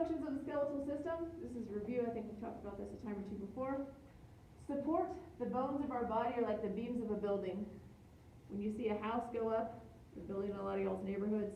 functions of the skeletal system. This is a review. I think we've talked about this a time or two before. Support. The bones of our body are like the beams of a building. When you see a house go up, the building in a lot of y'all's neighborhoods,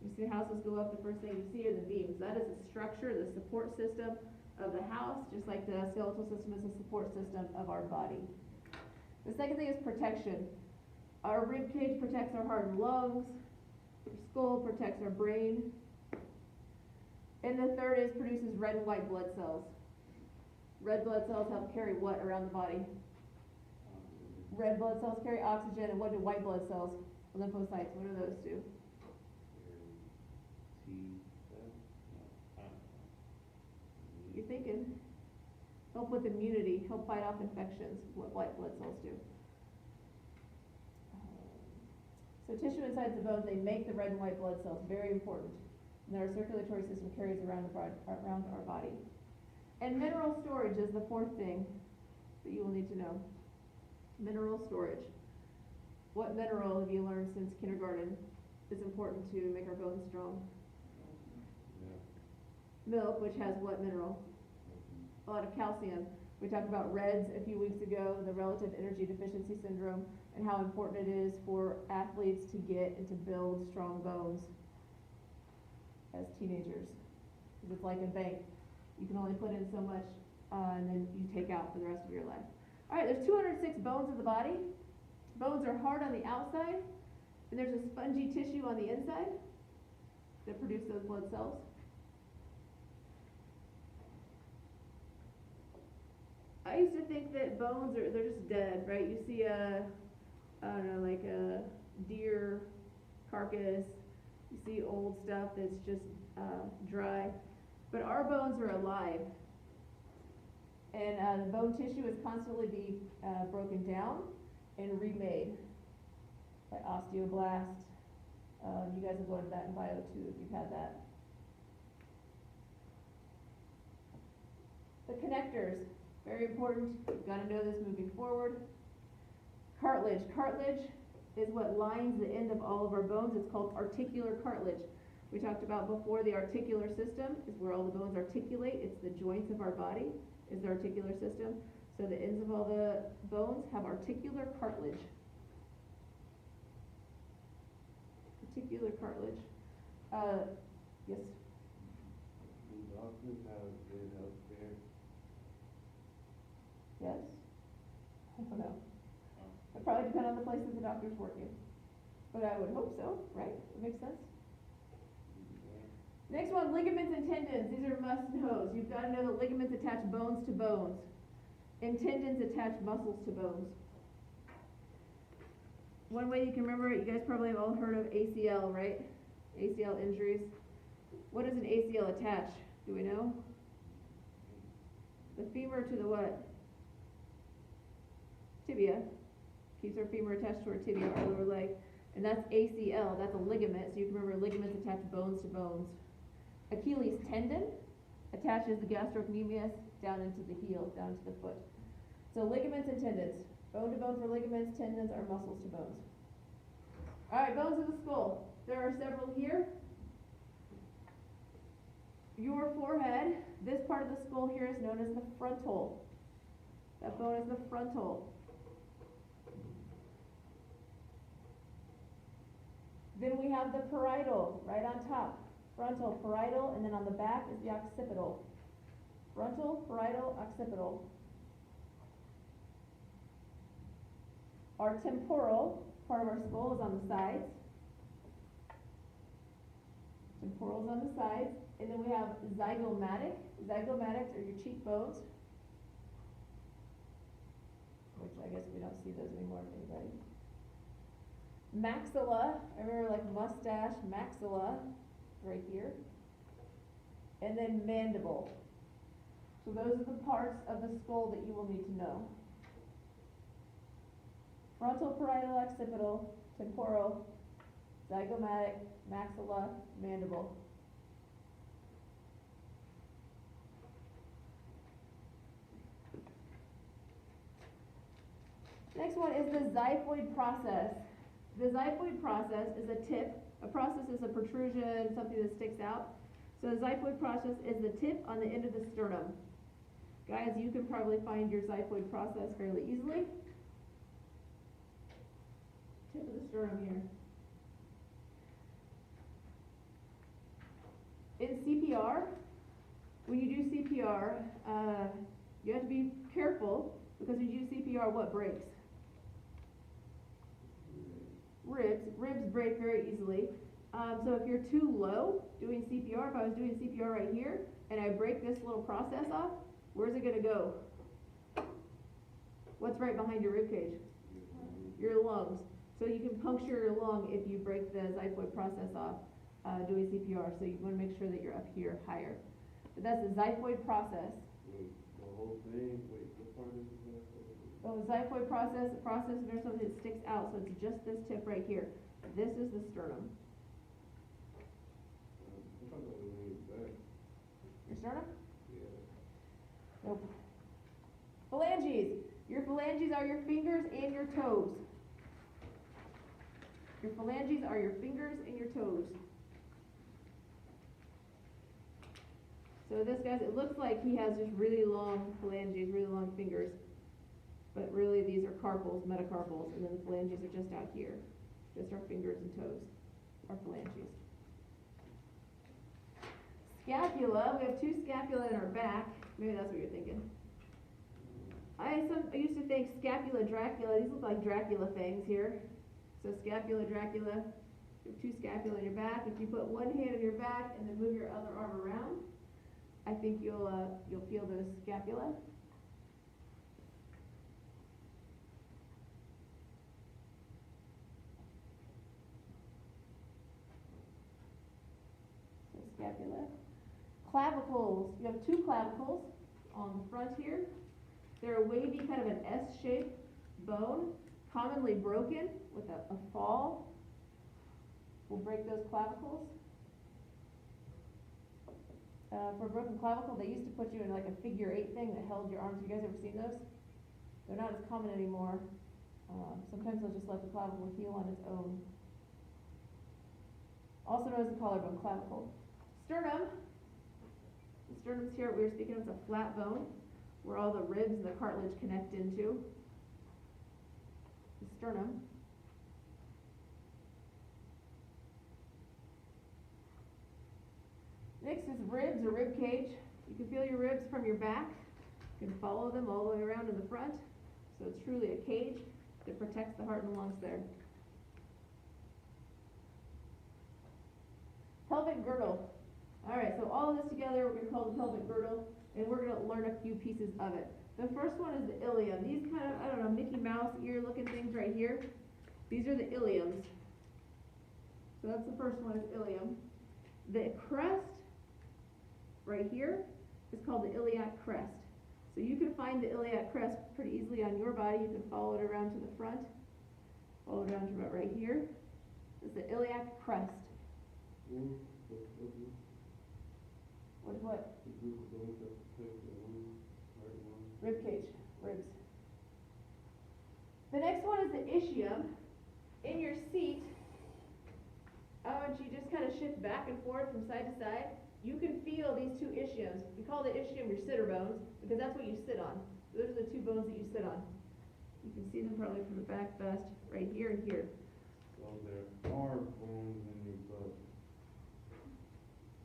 you see houses go up, the first thing you see are the beams. That is the structure, the support system of the house, just like the skeletal system is the support system of our body. The second thing is protection. Our rib cage protects our heart and lungs. Our skull protects our brain. And the third is produces red and white blood cells. Red blood cells help carry what around the body? Red blood cells carry oxygen, and what do white blood cells? Lymphocytes, what do those do? You're thinking. Help with immunity, help fight off infections, what white blood cells do. So tissue inside the bone, they make the red and white blood cells, very important. And our circulatory system carries around our body. And mineral storage is the fourth thing that you will need to know. Mineral storage. What mineral have you learned since kindergarten is important to make our bones strong? Milk, which has what mineral? A lot of calcium. We talked about REDS a few weeks ago, the relative energy deficiency syndrome, and how important it is for athletes to get and to build strong bones as teenagers. Because it's like a bank. You can only put in so much and then you take out for the rest of your life. All right, there's 206 bones of the body. Bones are hard on the outside, and there's a spongy tissue on the inside that produce those blood cells. I used to think that bones they're just dead, right? You see I don't know, like a deer carcass, you see old stuff that's just dry, but our bones are alive. And the bone tissue is constantly being broken down and remade by osteoblast. You guys have learned that in bio too if you've had that. The connectors, very important. You've got to know this moving forward. Cartilage. Cartilage is what lines the end of all of our bones. It's called articular cartilage. We talked about before the articular system is where all the bones articulate. It's the joints of our body is the articular system. So the ends of all the bones have articular cartilage. Articular cartilage. Yes? Do doctors have good health care? Yes? I don't know. It probably depends on the place that the doctor's working. But I would hope so, right? That makes sense? Next one, ligaments and tendons. These are must-knows. You've got to know that ligaments attach bones to bones, and tendons attach muscles to bones. One way you can remember it, you guys probably have all heard of ACL, right? ACL injuries. What does an ACL attach? Do we know? The femur to the what? Tibia. Keeps our femur attached to our tibia, our lower leg. And that's ACL, that's a ligament, so you can remember ligaments attach bones to bones. Achilles tendon attaches the gastrocnemius down into the heel, down to the foot. So ligaments and tendons. Bone to bone for ligaments, tendons are muscles to bones. All right, bones of the skull. There are several here. Your forehead, this part of the skull here is known as the frontal. That bone is the frontal. Then we have the parietal, right on top. Frontal, parietal, and then on the back is the occipital. Frontal, parietal, occipital. Our temporal part of our skull is on the sides. Temporal is on the sides. And then we have zygomatic. Zygomatics are your cheekbones, which I guess we don't see those anymore for anybody. Maxilla, I remember like mustache, maxilla, right here. And then mandible. So those are the parts of the skull that you will need to know. Frontal, parietal, occipital, temporal, zygomatic, maxilla, mandible. Next one is the xiphoid process. The xiphoid process is a tip. A process is a protrusion, something that sticks out. So the xiphoid process is the tip on the end of the sternum. Guys, you can probably find your xiphoid process fairly easily. Tip of the sternum here. In CPR, when you do CPR, you have to be careful because when you do CPR, what breaks? Ribs. Ribs break very easily. So if you're too low doing CPR, if I was doing CPR right here and I break this little process off, where's it going to go? What's right behind your rib cage? Your lungs. So you can puncture your lung if you break the xiphoid process off doing CPR. So you want to make sure that you're up here higher. But that's the xiphoid process. Wait, the whole thing, wait, what part is the xiphoid? Oh, the xiphoid process, the process is there's something that sticks out, so it's just this tip right here. This is the sternum. I thought that was in the back. Your sternum? Yeah. Nope. Phalanges. Your phalanges are your fingers and your toes. Your phalanges are your fingers and your toes. So this guy's, it looks like he has just really long phalanges, really long fingers. But really these are carpals, metacarpals, and then the phalanges are just out here. Just our fingers and toes, our phalanges. Scapula, we have two scapula in our back. Maybe that's what you're thinking. I used to think scapula, Dracula, these look like Dracula things here. So scapula, Dracula, you have two scapula in your back. If you put one hand on your back and then move your other arm around, I think you'll feel those scapula. So scapula. Clavicles. You have two clavicles on the front here. They're a wavy, kind of an S-shaped bone, commonly broken with a fall. Will break those clavicles. For a broken clavicle, they used to put you in like a figure 8 thing that held your arms. You guys ever seen those? They're not as common anymore. Sometimes they'll just let the clavicle heal on its own. Also known as the collarbone clavicle. Sternum. The sternum's here. We were speaking of, it's a flat bone where all the ribs and the cartilage connect into. The sternum. Next is ribs or rib cage. You can feel your ribs from your back. You can follow them all the way around in the front. So it's truly a cage that protects the heart and lungs there. Pelvic girdle. Alright, so all of this together we're going to call the pelvic girdle, and we're going to learn a few pieces of it. The first one is the ilium. These kind of, I don't know, Mickey Mouse ear looking things right here. These are the iliums. So that's the first one, is ilium. The crest right here is called the iliac crest. So you can find the iliac crest pretty easily on your body. You can follow it around to the front. Follow it around to about right here. It's the iliac crest. What is what? Rib cage, ribs. The next one is the ischium. In your seat, I want you to just kind of shift back and forth from side to side. You can feel these two ischiums. We call the ischium your sitter bones because that's what you sit on. Those are the two bones that you sit on. You can see them probably from the back best, right here and here. So there are bones in your butt.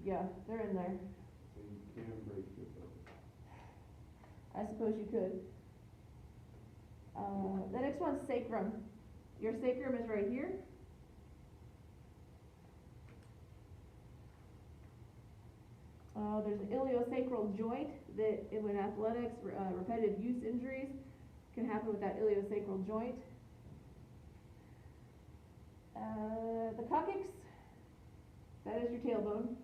Yeah, they're in there. So you can break your butt. I suppose you could. The next one's sacrum. Your sacrum is right here. There's an iliosacral joint that, in athletics, repetitive use injuries can happen with that iliosacral joint. The coccyx, that is your tailbone.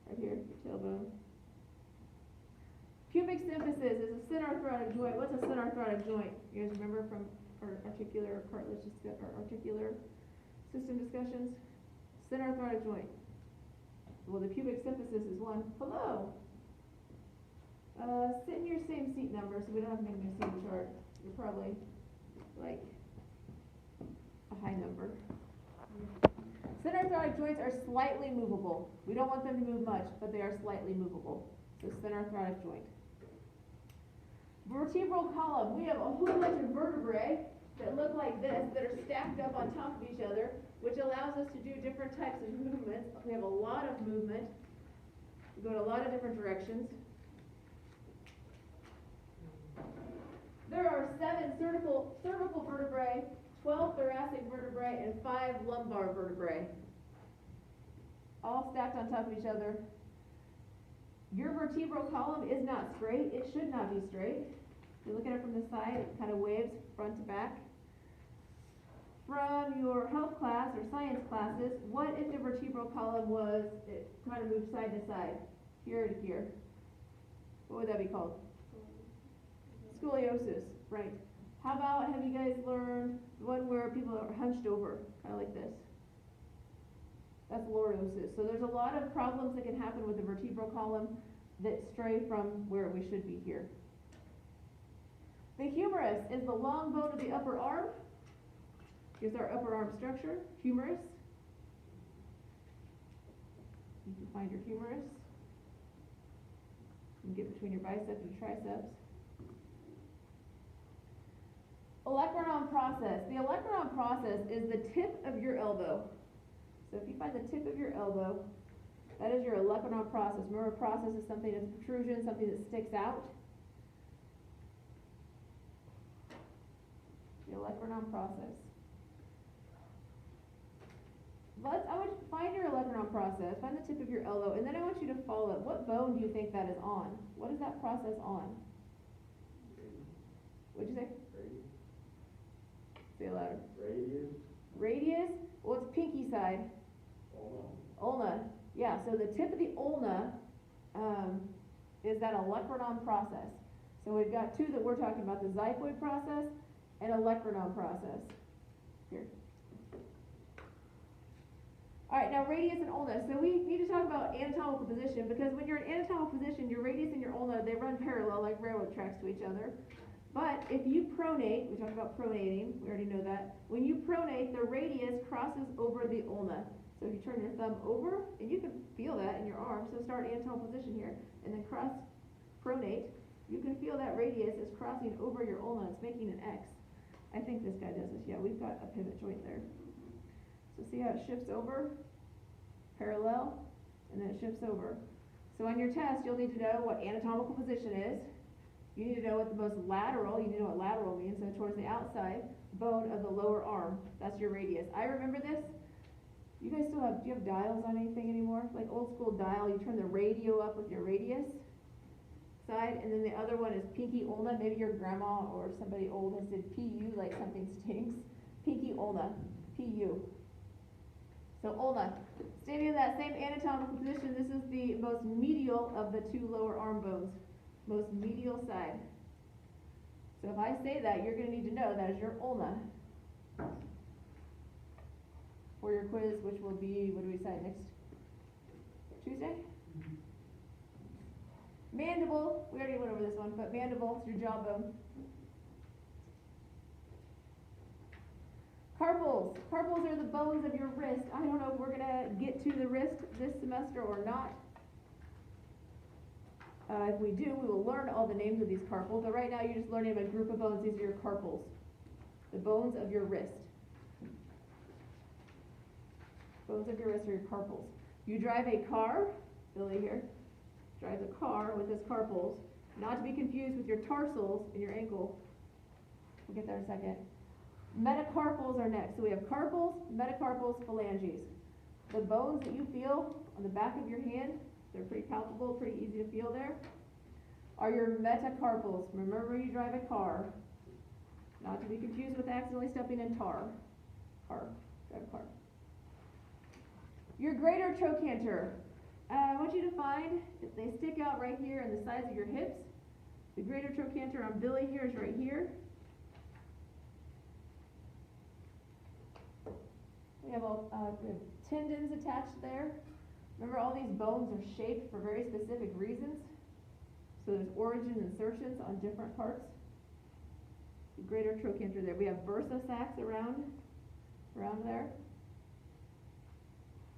Right here, your tailbone. Pubic symphysis is a synarthrotic joint. What's a synarthrotic joint? You guys remember from our articular cartilage or articular system discussions? Synarthrotic joint. Well, the pubic symphysis is one. Hello. Sit in your same seat number so we don't have to make a same chart. You're probably like a high number. Center thoracic joints are slightly movable. We don't want them to move much, but they are slightly movable. So center thoracic joint. Vertebral column. We have a whole bunch of vertebrae that look like this, that are stacked up on top of each other, which allows us to do different types of movements. We have a lot of movement. We go in a lot of different directions. There are 7 cervical vertebrae, 12 thoracic vertebrae, and 5 lumbar vertebrae, all stacked on top of each other. Your vertebral column is not straight. It should not be straight. If you look at it from the side, it kind of waves front to back. From your health class or science classes, what if the vertebral column was, it kind of moved side to side, here to here? What would that be called? Scoliosis, right. How about, have you guys learned the one where people are hunched over, kind of like this? That's lordosis. So there's a lot of problems that can happen with the vertebral column that stray from where we should be here. The humerus is the long bone of the upper arm. Here's our upper arm structure, humerus. You can find your humerus. You can get between your biceps and triceps. Olecranon process. The olecranon process is the tip of your elbow. So if you find the tip of your elbow, that is your olecranon process. Remember, process is something that's protrusion, something that sticks out. The olecranon process. I want you to find your olecranon process, find the tip of your elbow, and then I want you to follow it. What bone do you think that is on? What is that process on? What'd you say? Radius. Say it louder. Radius. Radius? Well, it's pinky side. Ulna. Yeah, so the tip of the ulna is that olecranon process. So we've got 2 that we're talking about, the xiphoid process and olecranon process. Here. Alright, now radius and ulna. So we need to talk about anatomical position, because when you're in anatomical position, your radius and your ulna, they run parallel like railroad tracks to each other. But if you pronate, we talked about pronating, we already know that. When you pronate, the radius crosses over the ulna. So if you turn your thumb over, and you can feel that in your arm, so start anatomical position here, and then pronate, you can feel that radius is crossing over your ulna, it's making an X. I think this guy does this, yeah, we've got a pivot joint there. So see how it shifts over, parallel, and then it shifts over. So on your test, you'll need to know what anatomical position is. You need to know what the most lateral, you need to know what lateral means, so towards the outside bone of the lower arm, that's your radius. I remember this. You guys still have, do you have dials on anything anymore? Like old school dial, you turn the radio up with your radius side, and then the other one is pinky ulna. Maybe your grandma or somebody old has said PU, like something stinks. Pinky ulna, PU. So ulna, standing in that same anatomical position, this is the most medial of the 2 lower arm bones. Most medial side. So if I say that, you're going to need to know that is your ulna. For your quiz, which will be, what do we decide, next Tuesday? Mandible, we already went over this one, but mandible is your jawbone. Carpals. Carpals are the bones of your wrist. I don't know if we're going to get to the wrist this semester or not. If we do, we will learn all the names of these carpals, but right now you're just learning a group of bones. These are your carpals, the bones of your wrist. Bones of your wrist are your carpals. You drive a car, Billy here, drives a car with his carpals, not to be confused with your tarsals in your ankle. We'll get there in a second. Metacarpals are next. So we have carpals, metacarpals, phalanges. The bones that you feel on the back of your hand, they're pretty palpable, pretty easy to feel there, are your metacarpals. Remember when you drive a car, not to be confused with accidentally stepping in tar. Drive a car. Your greater trochanter. I want you to find, if they stick out right here on the sides of your hips, the greater trochanter on Billy here is right here. We have tendons attached there. Remember, all these bones are shaped for very specific reasons. So there's origin insertions on different parts. The greater trochanter there. We have bursa sacs around there.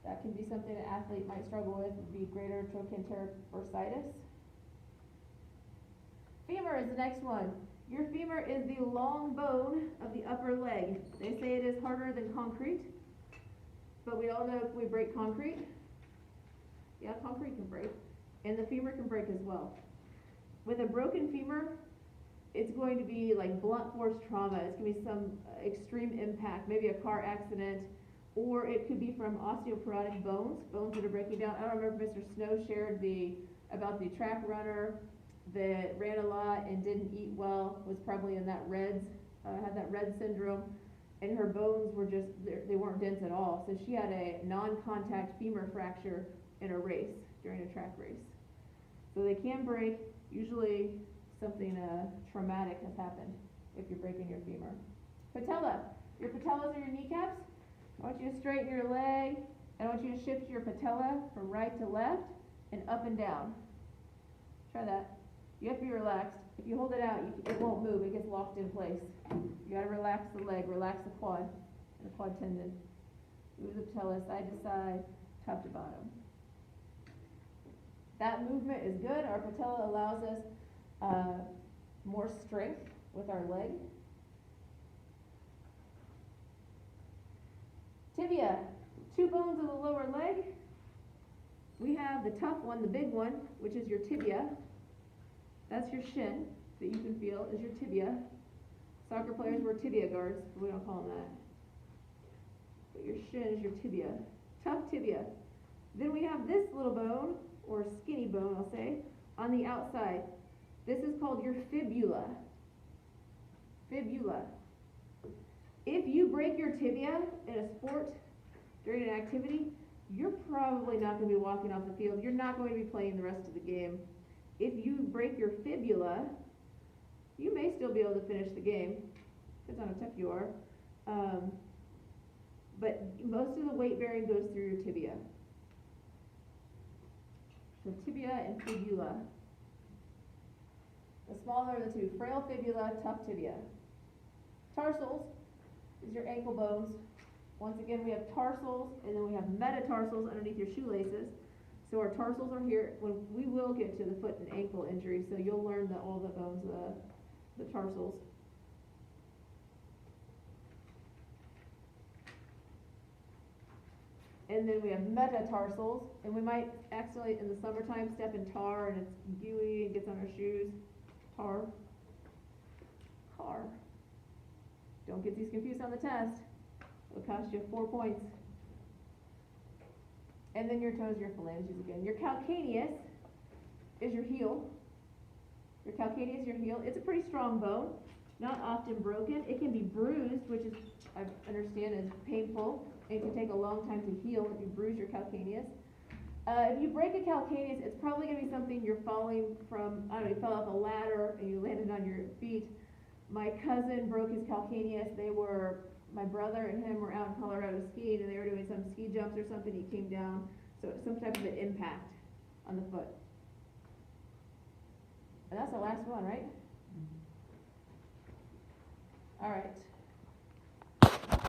That can be something an athlete might struggle with, would be greater trochanteric bursitis. Femur is the next one. Your femur is the long bone of the upper leg. They say it is harder than concrete, but we all know if we break concrete, yeah, concrete can break, and the femur can break as well. With a broken femur, it's going to be like blunt force trauma. It's going to be some extreme impact, maybe a car accident, or it could be from osteoporotic bones that are breaking down. I don't remember if Mr. Snow shared about the track runner that ran a lot and didn't eat well, was probably in that had that red syndrome, and her bones were just, they weren't dense at all. So she had a non-contact femur fracture in a race, during a track race. So they can break. Usually something traumatic has happened if you're breaking your femur. Patella. Your patellas are your kneecaps. I want you to straighten your leg, and I want you to shift your patella from right to left and up and down. Try that. You have to be relaxed. If you hold it out, it won't move. It gets locked in place. You gotta relax the leg, relax the quad, and the quad tendon. Move the patella side to side, top to bottom. That movement is good. Our patella allows us more strength with our leg. Tibia, two bones of the lower leg. We have the tough one, the big one, which is your tibia. That's your shin that you can feel is your tibia. Soccer players wear tibia guards, but we don't call them that. But your shin is your tibia. Tough tibia. Then we have this little bone, or skinny bone, I'll say, on the outside. This is called your fibula. Fibula. If you break your tibia in a sport during an activity, you're probably not going to be walking off the field. You're not going to be playing the rest of the game. If you break your fibula, you may still be able to finish the game. Depends on how tough you are. But most of the weight bearing goes through your tibia. So tibia and fibula. The smaller of the two, frail fibula, tough tibia. Tarsals is your ankle bones. Once again, we have tarsals, and then we have metatarsals underneath your shoelaces. So our tarsals are here. When we will get to the foot and ankle injury, so you'll learn all the bones, the tarsals. And then we have metatarsals, and we might accidentally in the summertime step in tar, and it's gooey and gets on our shoes. Tar. Don't get these confused on the test. It'll cost you 4 points. And then your toes, your phalanges again. Your calcaneus is your heel. Your calcaneus is your heel. It's a pretty strong bone, not often broken. It can be bruised, which is, I understand, is painful. It can take a long time to heal if you bruise your calcaneus. If you break a calcaneus, it's probably going to be something you're falling from, I don't know, you fell off a ladder and you landed on your feet. My cousin broke his calcaneus. My brother and him were out in Colorado skiing, and they were doing some ski jumps or something. He came down, so some type of an impact on the foot. And that's the last one, right? All right.